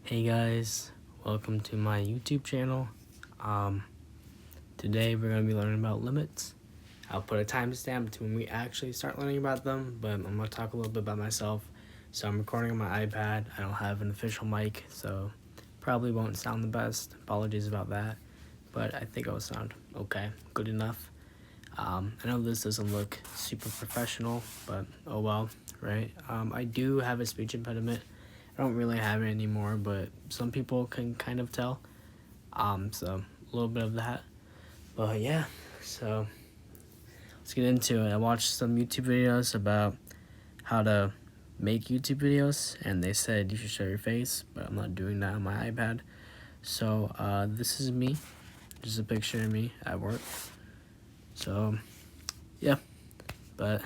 Hey guys, welcome to my YouTube channel. Today we're going to be learning about limits. I'll put a timestamp to when we actually start learning about them, but I'm going to talk a little bit about myself. So I'm recording on my iPad. I don't have an official mic, so probably won't sound the best. Apologies about that, but I think it'll sound okay, good enough. I know this doesn't look super professional, but oh well, right? I do have a speech impediment. I don't really have it anymore, but some people can kind of tell. So a little bit of that. But yeah, so let's get into it. I watched some YouTube videos about how to make YouTube videos, and they said you should show your face, but I'm not doing that on my iPad. So this is me. Just a picture of me at work. So yeah, but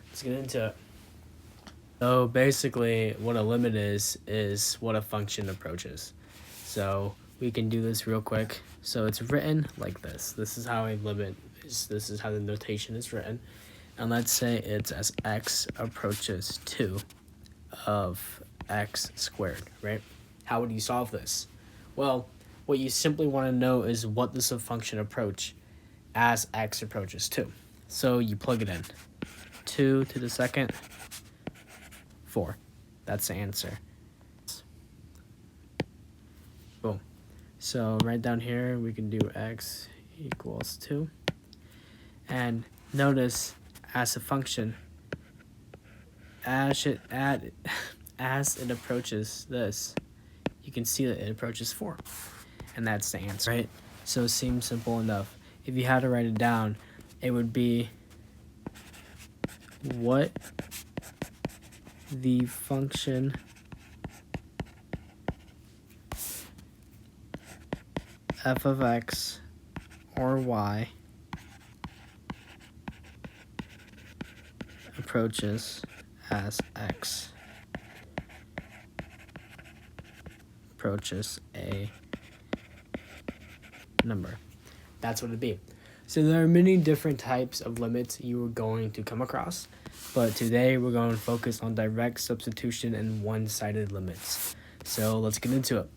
let's get into it. So basically what a limit is what a function approaches. So we can do this real quick. So it's written like this. This is how a limit is. This is how the notation is written. And let's say it's as x approaches 2 of x squared, right? How would you solve this? Well, what you simply want to know is what does a function approach as x approaches 2. So you plug it in. 2 to the second 4. That's the answer. Boom. So right down here we can do x equals 2. And notice as a function, as it approaches this, you can see that it approaches 4. And that's the answer, right? So it seems simple enough. If you had to write it down, it would be what the function f of x or y approaches as x approaches a number. That's what it'd be. So there are many different types of limits you are going to come across, but today we're going to focus on direct substitution and one-sided limits. So let's get into it.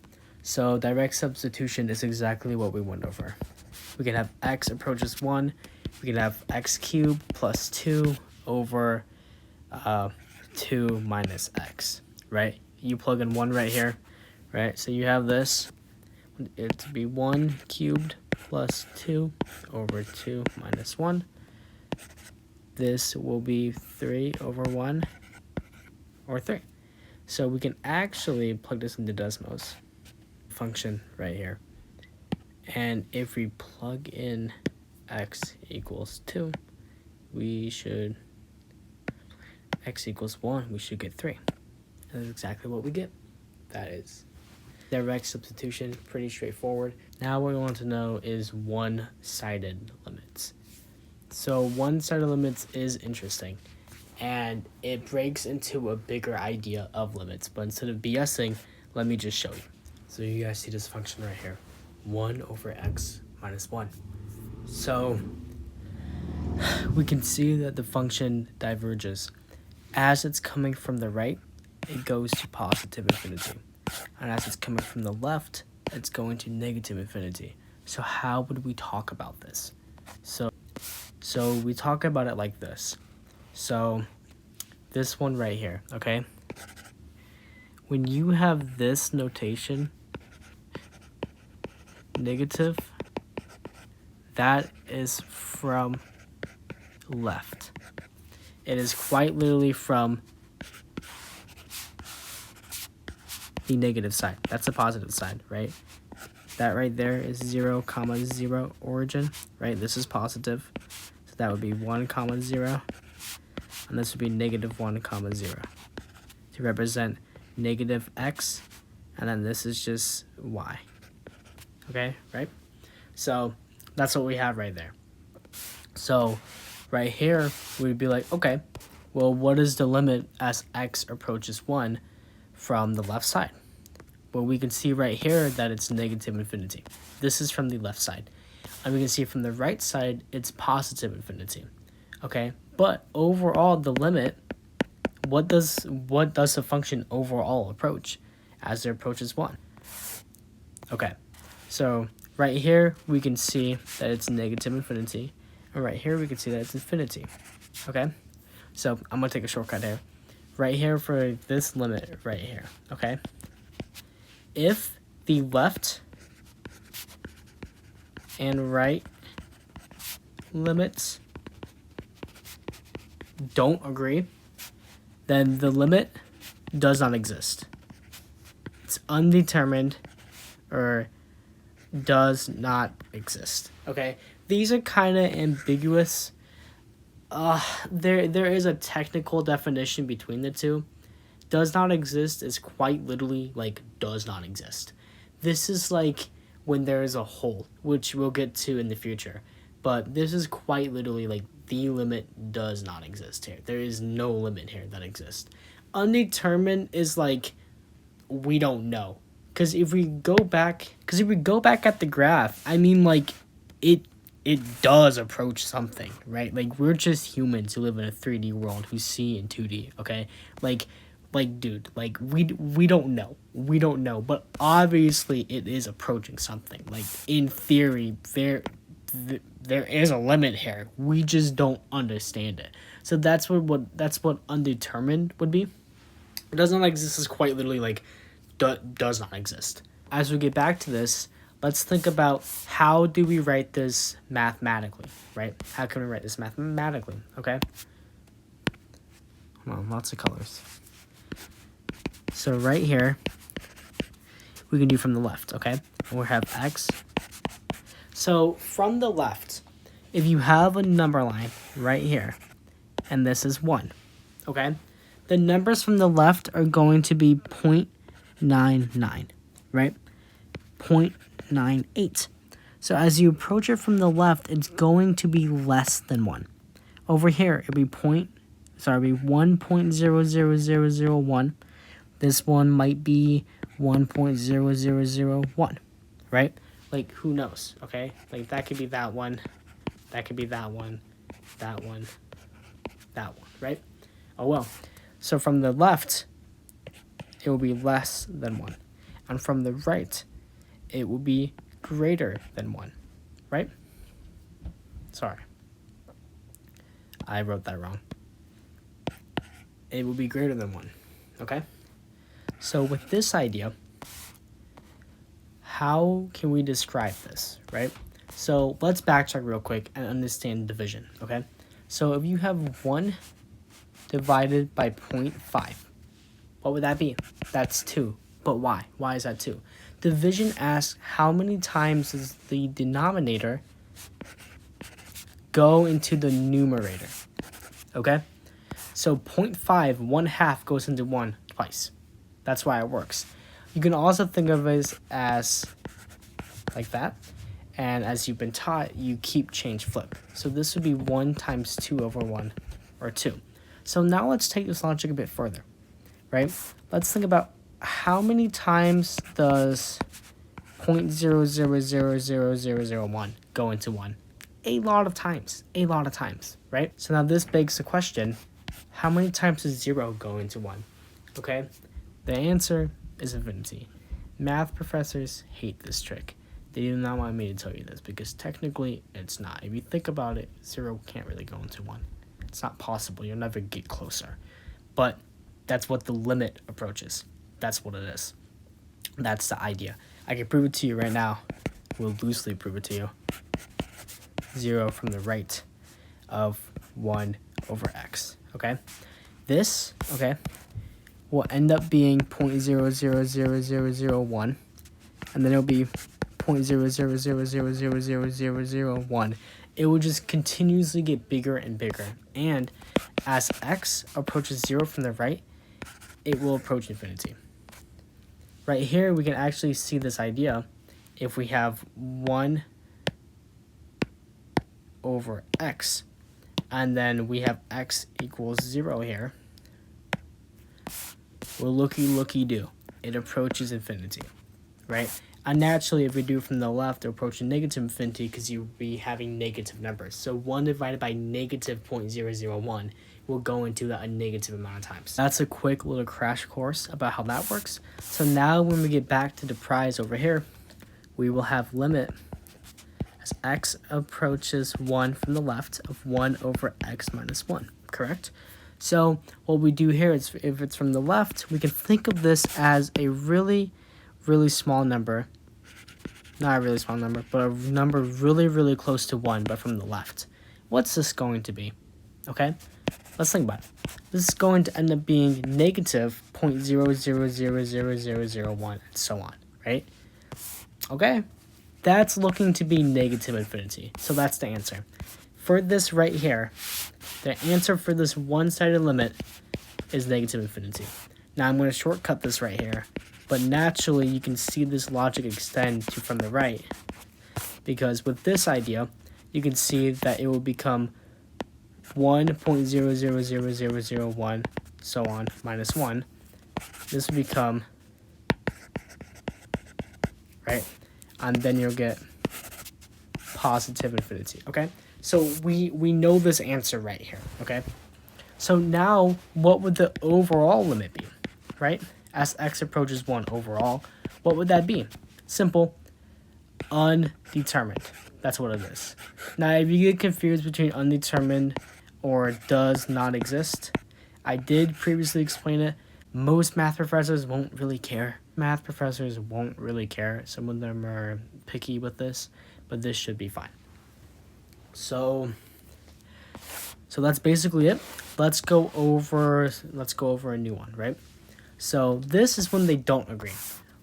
So direct substitution is exactly what we went over. We can have x approaches 1. We can have x cubed plus 2 over 2 minus x, right? You plug in 1 right here, right? So you have this. It'd be 1 cubed plus 2 over 2 minus 1. This will be 3 over 1 or 3. So we can actually plug this into Desmos function right here. And if we plug in x equals 2, x equals 1, we should get 3. And that's exactly what we get. That is direct substitution, pretty straightforward. Now what we want to know is one-sided limits. So one-sided limits is interesting, and it breaks into a bigger idea of limits. But instead of BSing, let me just show you. So you guys see this function right here, 1 over x minus 1. So we can see that the function diverges. As it's coming from the right, it goes to positive infinity. And as it's coming from the left, it's going to negative infinity. So how would we talk about this? So we talk about it like this. So this one right here, okay? When you have this notation, negative, that is from left. It is quite literally from the negative side. That's the positive side, right? That right there is 0, 0 origin, right? This is positive. So that would be 1, 0. And this would be negative 1, 0 to represent negative x. And then this is just y. Okay, right? So that's what we have right there. So right here, we'd be like, okay, well, what is the limit as x approaches 1 from the left side? Well, we can see right here that it's negative infinity. This is from the left side. And we can see from the right side, it's positive infinity. Okay, but overall, the limit, what does the function overall approach? as it approaches 1. Okay, so right here we can see that it's negative infinity, and right here we can see that it's infinity. Okay, so I'm going to take a shortcut here. Right here for this limit right here, okay? If the left and right limits don't agree, then the limit does not exist. It's undetermined or does not exist. Okay, these are kind of ambiguous. There is a technical definition between the two. Does not exist is quite literally like does not exist. This is like when there is a hole, which we'll get to in the future. But this is quite literally like the limit does not exist here. There is no limit here that exists. Undetermined is like we don't know. Because if we go back at the graph, I mean like it does approach something, right? Like we're just humans who live in a 3D world who see in 2D, okay? Like dude, like we don't know. We don't know, but obviously it is approaching something. Like in theory, there is a limit here. We just don't understand it. So that's what undetermined would be. It does not exist is quite literally like does not exist. As we get back to this, let's think about how do we write this mathematically, right? How can we write this mathematically, okay? Come on, lots of colors. So right here, we can do from the left, okay? We'll have x. So from the left, if you have a number line right here, and this is 1, okay? The numbers from the left are going to be 0.99, right? 0.98. So as you approach it from the left, it's going to be less than 1. Over here, it'll be 1.00001. This one might be 1.0001, right? Like, who knows, okay? Like, that could be that one, that could be that one, that one, that one, right? Oh, well. So from the left, it will be less than 1. And from the right, it will be greater than 1, right? Sorry. I wrote that wrong. It will be greater than 1, okay? So with this idea, how can we describe this, right? So let's backtrack real quick and understand division, okay? So if you have 1 divided by 0.5, what would that be? That's 2. But why? Why is that 2? Division asks how many times does the denominator go into the numerator, okay? So 0.5, 1/2 goes into 1 twice. That's why it works. You can also think of it as like that. And as you've been taught, you keep change flip. So this would be 1 times 2 over 1, or 2. So now let's take this logic a bit further, right? Let's think about how many times does 0.000001 go into 1? A lot of times, right? So now this begs the question, how many times does 0 go into 1? Okay, the answer is infinity. Math professors hate this trick. They do not want me to tell you this because technically it's not. If you think about it, 0 can't really go into 1. It's not possible. You'll never get closer. But that's what the limit approaches. That's what it is. That's the idea. I can prove it to you right now. We'll loosely prove it to you. 0 from the right of 1 over x. Okay? This, okay, will end up being 0.000001. And then it'll be 0.00000001. It will just continuously get bigger and bigger. And as x approaches 0 from the right, it will approach infinity. Right here, we can actually see this idea. If we have 1 over x, and then we have x equals 0 here, well, looky-do. It approaches infinity, right? And naturally, if we do it from the left, it'll approach negative infinity because you'll be having negative numbers. So 1 divided by negative 0.001 will go into a negative amount of times. That's a quick little crash course about how that works. So now when we get back to the prize over here, we will have limit as x approaches 1 from the left of 1 over x minus 1, correct? So what we do here is, if it's from the left, we can think of this as a really, really small number. Not a really small number, but a number really, really close to 1, but from the left. What's this going to be? Okay, let's think about it. This is going to end up being negative 0.000001, and so on, right? Okay, that's looking to be negative infinity. So that's the answer. For this right here, the answer for this one-sided limit is negative infinity. Now I'm going to shortcut this right here, but naturally you can see this logic extend to from the right, because with this idea, you can see that it will become 1.000001, so on, minus 1. This will become, right? And then you'll get positive infinity, okay? So we know this answer right here, okay? So now, what would the overall limit be, right? As x approaches 1 overall, what would that be? Simple, undetermined. That's what it is. Now, if you get confused between undetermined or does not exist, I did previously explain it. Most math professors won't really care. Math professors won't really care. Some of them are picky with this, but this should be fine. So that's basically it. Let's go over a new one, right? So this is when they don't agree.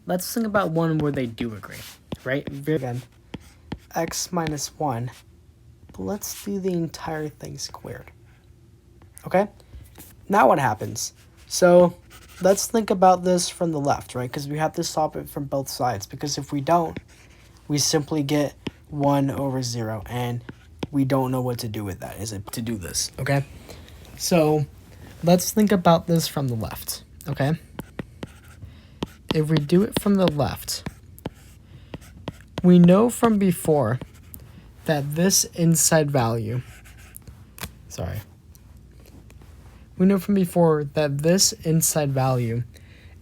Let's think about one where they do agree, right? Again, x minus 1, but let's do the entire thing squared. Okay? Now what happens? So let's think about this from the left, right? Because we have to solve it from both sides. Because if we don't, we simply get 1 over 0. And we don't know what to do with that. Is it to do this? Okay? So let's think about this from the left. Okay? If we do it from the left, we know from before that this inside value, we know from before that this inside value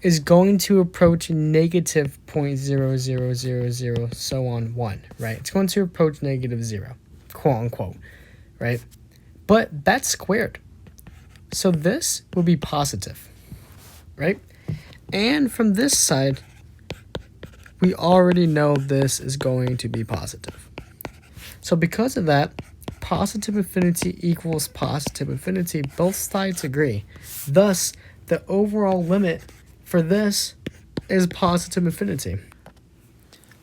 is going to approach negative 0.0000 so on 1, right? It's going to approach negative 0, quote unquote, right? But that's squared. So this will be positive, right? And from this side, we already know this is going to be positive. So because of that, positive infinity equals positive infinity. Both sides agree. Thus, the overall limit for this is positive infinity.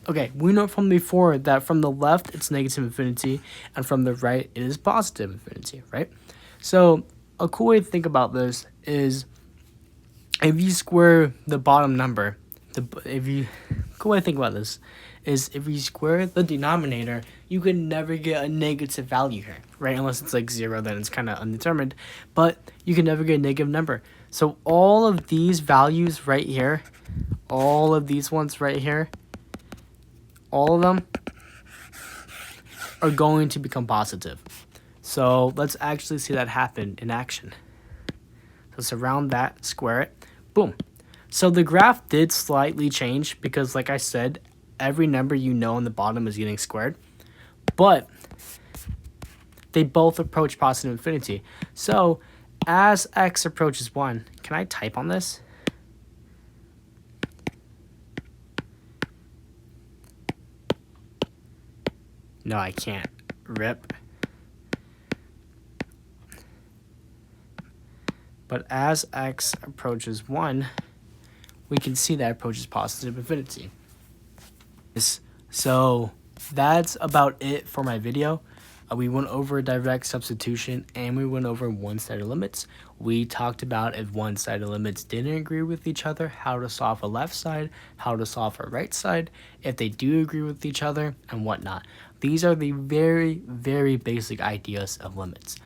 Okay, we know from before that from the left it's negative infinity, and from the right it is positive infinity, right? So a cool way to think about this is if you square the bottom number, cool way to think about this is if you square the denominator, you can never get a negative value here, right? Unless it's like 0, then it's kind of undetermined, but you can never get a negative number. So all of these values right here, all of these ones right here, all of them are going to become positive. So let's actually see that happen in action. So surround that, square it, boom. So the graph did slightly change because, like I said, every number you know on the bottom is getting squared, but they both approach positive infinity. So as x approaches 1, can I type on this? No, I can't. Rip. But as x approaches 1, we can see that approaches positive infinity. So that's about it for my video. We went over direct substitution and we went over one-sided limits. We talked about if one-sided limits didn't agree with each other, how to solve a left side, how to solve a right side, if they do agree with each other, and whatnot. These are the very, very basic ideas of limits.